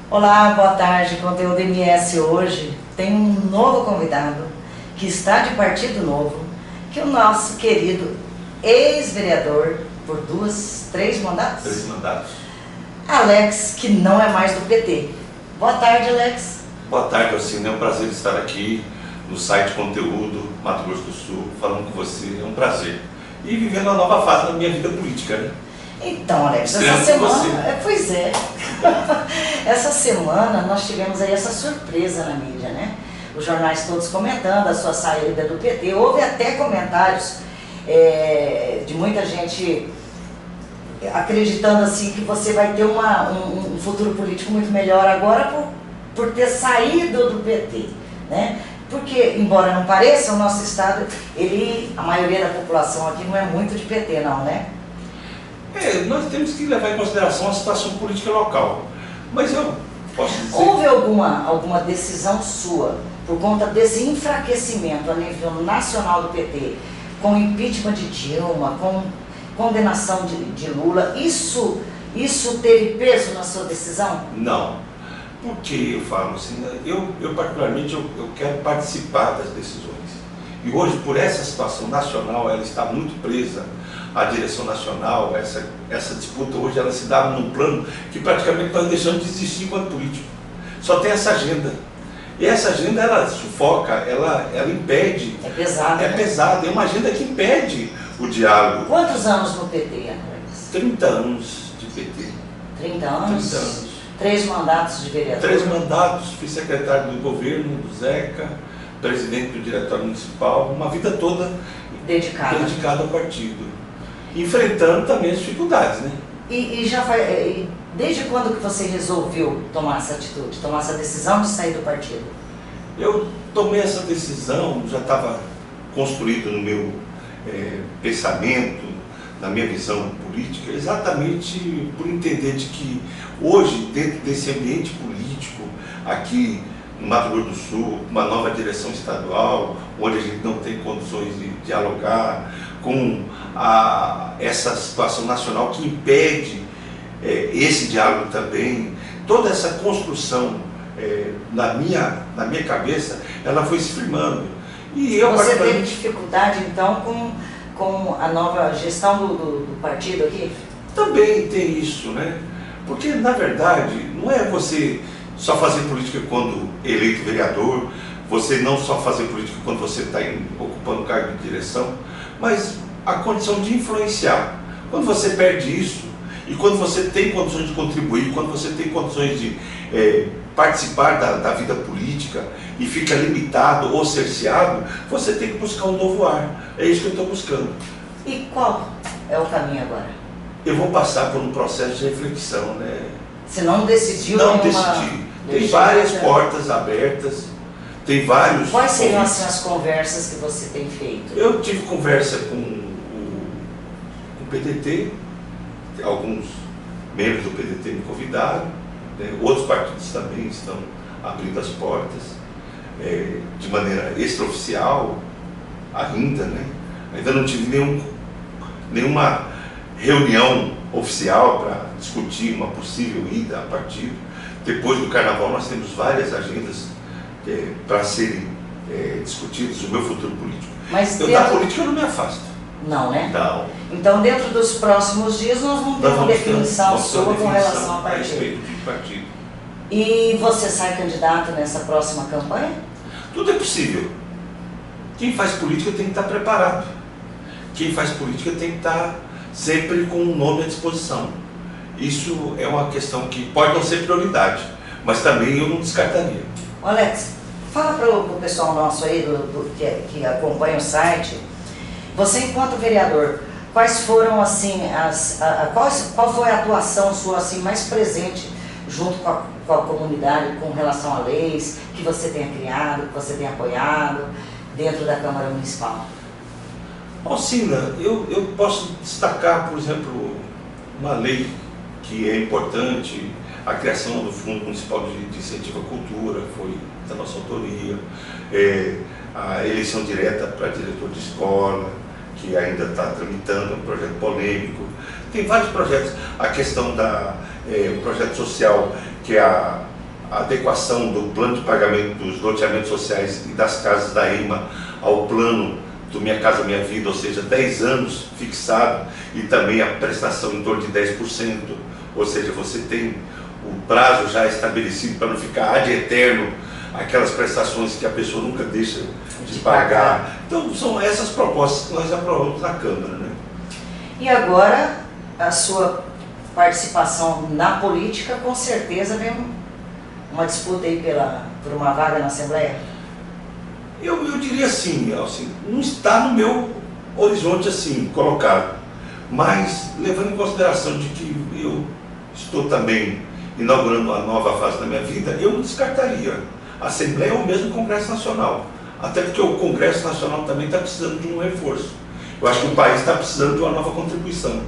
Olá, boa tarde. Conteúdo MS hoje tem um novo convidado que está de partido novo, que é o nosso querido ex-vereador por três mandatos? 3 mandatos. Alex, que não é mais do PT. Boa tarde, Alex. Boa tarde, Alcina. É um prazer estar aqui no site Conteúdo Mato Grosso do Sul, falando com você. É um prazer. E vivendo uma nova fase da minha vida política, né? Então, Alex, essa semana... Pois é. Essa semana nós tivemos aí essa surpresa na mídia, né? Os jornais todos comentando a sua saída do PT. Houve até comentários de muita gente acreditando assim que você vai ter um futuro político muito melhor agora por ter saído do PT, né? Porque, embora não pareça, o nosso estado, a maioria da população aqui não é muito de PT não, né? Nós temos que levar em consideração a situação política local. Mas eu posso dizer... Houve alguma decisão sua, por conta desse enfraquecimento a nível nacional do PT, com impeachment de Dilma, com condenação de Lula, isso teve peso na sua decisão? Não. Por que eu falo assim? Eu particularmente, eu quero participar das decisões. E hoje, por essa situação nacional, ela está muito presa à direção nacional. Essa disputa hoje ela se dá num plano que praticamente nós deixamos de existir enquanto político. Só tem essa agenda. E essa agenda, ela sufoca, ela impede. É pesada. É pesada, é uma agenda que impede o diálogo. Quantos anos no PT, Alex? 30 anos de PT. 30 anos? 30 anos. 3 mandatos de vereador? 3 mandatos, fui secretário do governo, do Zeca, presidente do diretório municipal, uma vida toda dedicada ao partido. Enfrentando também as dificuldades, né? Desde quando que você resolveu tomar essa atitude, tomar essa decisão de sair do partido? Eu tomei essa decisão, já estava construído no meu pensamento, na minha visão política, exatamente por entender de que hoje, dentro desse ambiente político, aqui no Mato Grosso do Sul, uma nova direção estadual, onde a gente não tem condições de dialogar com essa situação nacional que impede esse diálogo também, toda essa construção na minha cabeça, ela foi se firmando. E você teve dificuldade então com a nova gestão do partido aqui? Também tem isso, né? Porque na verdade não é você só fazer política quando eleito vereador, você não só fazer política quando você está ocupando cargo de direção, mas a condição de influenciar. Quando você perde isso, e quando você tem condições de contribuir, quando você tem condições de participar da vida política e fica limitado ou cerceado, você tem que buscar um novo ar. É isso que eu estou buscando. E qual é o caminho agora? Eu vou passar por um processo de reflexão, né? Você não decidiu? Não decidi. Tem várias portas abertas, tem vários... Quais seriam assim, as conversas que você tem feito? Eu tive conversa com o PDT, alguns membros do PDT me convidaram, né? Outros partidos também estão abrindo as portas, de maneira extraoficial ainda, né? Ainda não tive nenhuma reunião oficial para discutir uma possível ida a partido. Depois do Carnaval nós temos várias agendas para serem discutidas, o meu futuro político. Mas da política eu não me afasto. Não, né? Não. Então dentro dos próximos dias nós vamos ter uma definição sua com relação ao partido. A respeito de partido. E você sai candidato nessa próxima campanha? Tudo é possível. Quem faz política tem que estar preparado. Quem faz política tem que estar sempre com um nome à disposição. Isso é uma questão que pode não ser prioridade, mas também eu não descartaria. Alex, fala para o pessoal nosso aí que acompanha o site, você enquanto vereador, quais foram assim, qual foi a atuação sua assim, mais presente junto com a comunidade com relação a leis que você tenha criado, que você tenha apoiado dentro da Câmara Municipal? Alcina, eu posso destacar, por exemplo, uma lei que é importante, a criação do Fundo Municipal de Incentivo à Cultura, foi da nossa autoria, a eleição direta para diretor de escola, que ainda está tramitando, é um projeto polêmico. Tem vários projetos, a questão o projeto social, que é a adequação do plano de pagamento dos loteamentos sociais e das casas da EMA ao plano do Minha Casa Minha Vida, ou seja, 10 anos fixado, e também a prestação em torno de 10%, ou seja, você tem o prazo já estabelecido para não ficar ad eterno aquelas prestações que a pessoa nunca deixa de pagar. Então são essas propostas que nós aprovamos na Câmara, né? E agora a sua participação na política, com certeza vem uma disputa aí por uma vaga na Assembleia? Eu diria assim, não está no meu horizonte assim colocado, mas levando em consideração de que eu estou também inaugurando uma nova fase da minha vida, eu não descartaria a Assembleia ou mesmo o Congresso Nacional, até porque o Congresso Nacional também está precisando de um reforço. Eu acho que o país está precisando de uma nova contribuição,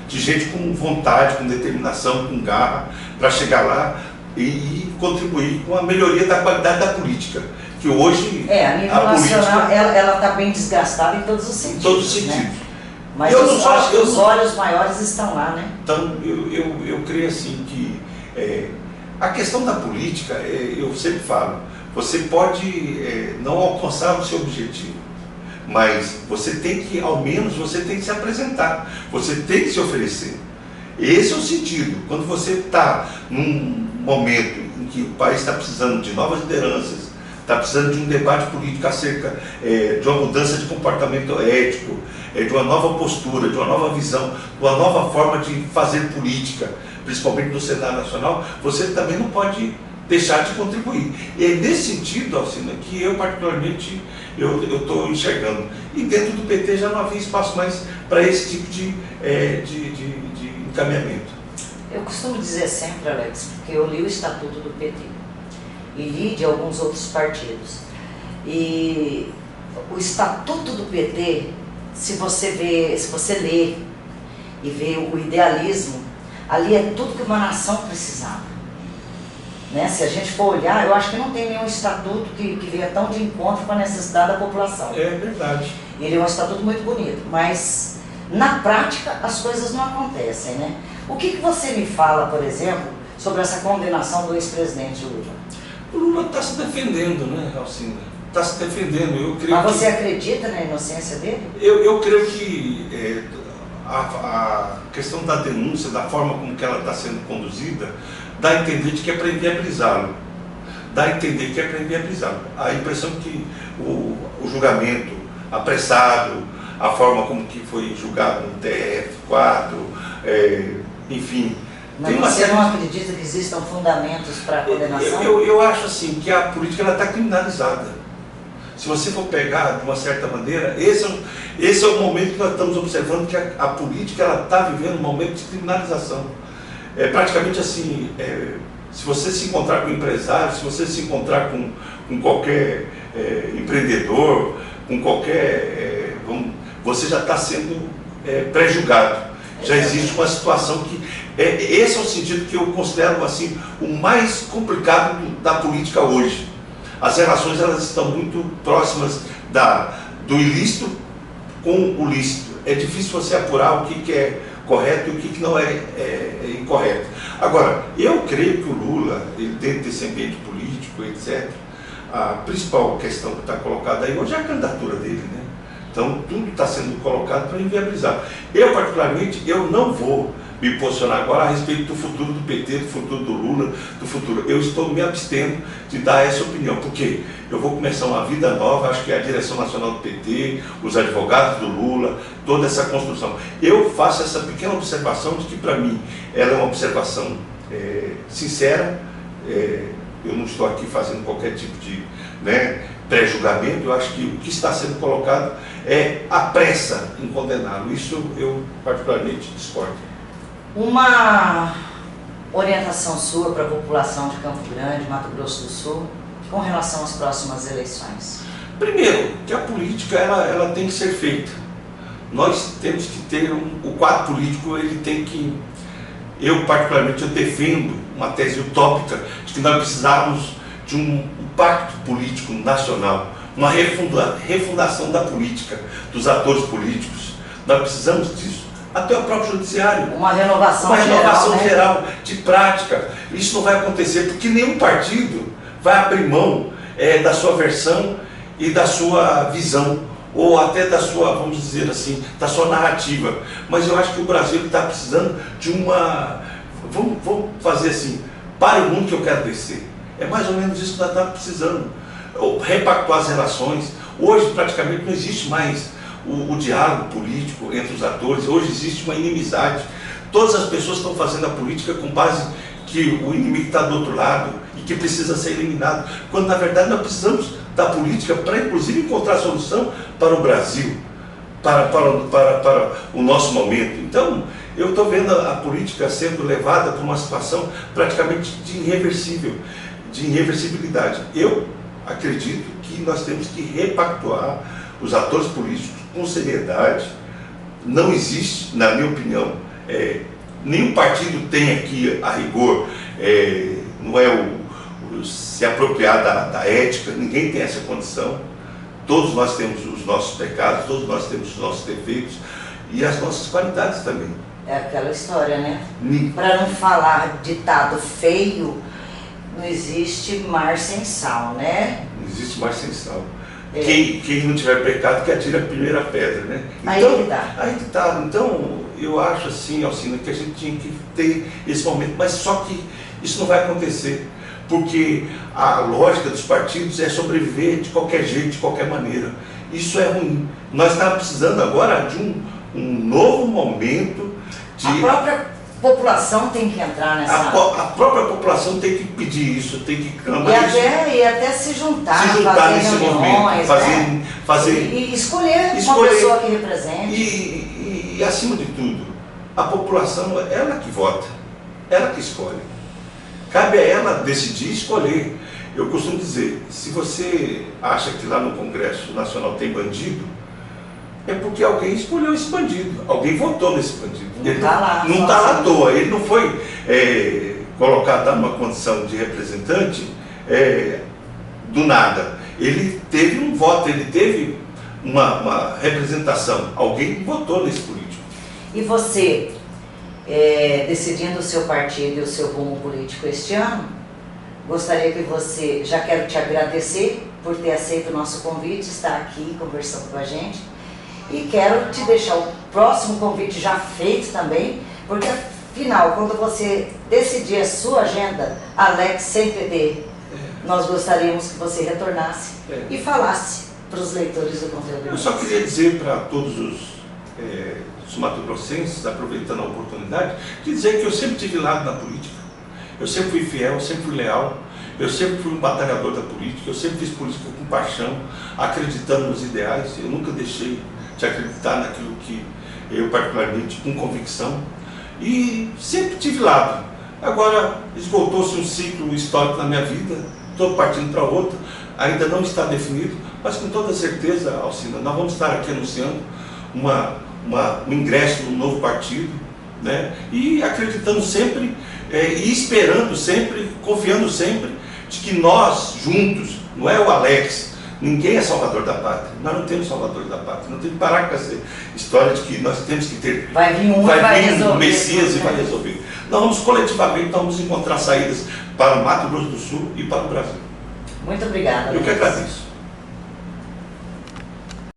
de gente com vontade, com determinação, com garra, para chegar lá e contribuir com a melhoria da qualidade da política, que hoje a nível nacional ela está bem desgastada em todos os sentidos. Em todos os sentidos. Né? Mas os olhos maiores estão lá, né? Então eu creio assim que a questão da política, eu sempre falo, você pode não alcançar o seu objetivo, mas você tem que, ao menos, você tem que se apresentar, você tem que se oferecer. Esse é o sentido. Quando você está num momento em que o país está precisando de novas lideranças, está precisando de um debate político acerca de uma mudança de comportamento ético, de uma nova postura, de uma nova visão, de uma nova forma de fazer política, principalmente no cenário nacional, você também não pode deixar de contribuir. E é nesse sentido, Alcina, que eu particularmente estou enxergando. E dentro do PT já não havia espaço mais para esse tipo de encaminhamento. Eu costumo dizer sempre, Alex, porque eu li o Estatuto do PT e li de alguns outros partidos. E o Estatuto do PT, se você ler e ver o idealismo, ali é tudo que uma nação precisava. Né? Se a gente for olhar, eu acho que não tem nenhum estatuto que venha tão de encontro com a necessidade da população. É verdade. Ele é um estatuto muito bonito, mas na prática as coisas não acontecem, né? O que você me fala, por exemplo, sobre essa condenação do ex-presidente Lula? O Lula está se defendendo, né, Alcina? Está se defendendo. Eu creio Mas você acredita na inocência dele? Eu creio que a questão da denúncia, da forma como que ela está sendo conduzida, dá a entender de que é para inviabilizá-lo. Dá a entender que é para inviabilizá-lo. A impressão que o julgamento apressado, a forma como que foi julgado no TF4, enfim... Mas você não acredita que existam fundamentos para a condenação? Eu acho assim, que a política está criminalizada. Se você for pegar de uma certa maneira, esse é o momento que nós estamos observando que a política está vivendo um momento de criminalização. É praticamente assim, se você se encontrar com um empresário, se você se encontrar com qualquer empreendedor, com qualquer... você já está sendo pré-julgado. Já existe uma situação que... esse é o sentido que eu considero assim, o mais complicado da política hoje. As relações elas estão muito próximas do ilícito com o lícito. É difícil você apurar o que é correto e o que não é incorreto. Agora, eu creio que o Lula, ele dentro desse ambiente político, etc., a principal questão que está colocada aí hoje é a candidatura dele, né? Então, tudo está sendo colocado para inviabilizar. Eu, particularmente, eu não vou me posicionar agora a respeito do futuro do PT, do futuro do Lula, do futuro. Eu estou me abstendo de dar essa opinião, porque eu vou começar uma vida nova, acho que é a direção nacional do PT, os advogados do Lula, toda essa construção. Eu faço essa pequena observação de que, para mim, ela é uma observação sincera. Eu não estou aqui fazendo qualquer tipo de pré-julgamento. Eu acho que o que está sendo colocado é a pressa em condená-lo. Isso eu particularmente discordo. Uma orientação sua para a população de Campo Grande, Mato Grosso do Sul, com relação às próximas eleições? Primeiro, que a política ela tem que ser feita. Nós temos que ter o quadro político, ele tem que... Eu particularmente eu defendo uma tese utópica de que nós precisamos de um pacto político nacional, uma refundação da política, dos atores políticos. Nós precisamos disso. até o próprio judiciário. Uma renovação geral de prática. Isso não vai acontecer porque nenhum partido vai abrir mão da sua versão e da sua visão, ou até da sua, vamos dizer assim, da sua narrativa. Mas eu acho que o Brasil está precisando de uma... Vamos fazer assim, para o mundo que eu quero descer. É mais ou menos isso que nós estamos precisando. Repactuar as relações. Hoje praticamente não existe mais o diálogo político entre os atores. Hoje existe uma inimizade. Todas as pessoas estão fazendo a política com base que o inimigo está do outro lado e que precisa ser eliminado, quando na verdade nós precisamos da política para inclusive encontrar solução para o Brasil, para o nosso momento. Então eu estou vendo a política sendo levada para uma situação praticamente de irreversibilidade. Eu acredito que nós temos que repactuar os atores políticos com seriedade. Não existe, na minha opinião, nenhum partido tem aqui a rigor, não é se apropriar da ética, ninguém tem essa condição. Todos nós temos os nossos pecados, todos nós temos os nossos defeitos e as nossas qualidades também. É aquela história, né? Para não falar ditado feio, não existe mar sem sal, né? Não existe mar sem sal. Quem não tiver pecado que atire a primeira pedra, né? Então, aí que tá. Então, eu acho assim, Alcina, que a gente tinha que ter esse momento, mas só que isso não vai acontecer, porque a lógica dos partidos é sobreviver de qualquer jeito, de qualquer maneira. Isso é ruim. Nós estamos precisando agora de um novo momento de... A própria população tem que entrar nessa... A própria população tem que pedir isso, tem que clamar e até se juntar fazer nesse reuniões, movimento, fazer e escolher uma pessoa que represente. E acima de tudo, a população, ela que vota, ela que escolhe. Cabe a ela decidir e escolher. Eu costumo dizer, se você acha que lá no Congresso Nacional tem bandido, é porque alguém escolheu esse bandido, alguém votou nesse bandido. Não está lá. Não está lá à toa, ele não foi colocado numa condição de representante do nada. Ele teve um voto, ele teve uma representação, alguém votou nesse político. E você, decidindo o seu partido e o seu rumo político este ano, gostaria que você, já quero te agradecer por ter aceito o nosso convite, estar aqui conversando com a gente. E quero te deixar o próximo convite já feito também, porque afinal, quando você decidir a sua agenda, Alex CNPD, nós gostaríamos que você retornasse e falasse para os leitores do Conteúdo. Eu só queria dizer para todos os mato-grossenses, aproveitando a oportunidade, de dizer que eu sempre tive lado na política. Eu sempre fui fiel, eu sempre fui leal, eu sempre fui um batalhador da política, eu sempre fiz política com paixão, acreditando nos ideais, eu nunca deixei de acreditar naquilo que eu particularmente com convicção e sempre tive lado. Agora esgotou-se um ciclo histórico na minha vida, estou partindo para outro, ainda não está definido, mas com toda certeza, Alcina, nós vamos estar aqui anunciando um ingresso num novo partido, né? E acreditando sempre e esperando sempre, confiando sempre de que nós juntos, não é o Alex, ninguém é salvador da pátria, nós não temos salvador da pátria, não tem que parar com essa história de que nós temos que ter, vai vir um Messias e vai resolver. Nós vamos coletivamente, nós vamos encontrar saídas para o Mato Grosso do Sul e para o Brasil. Muito obrigada. Eu que agradeço.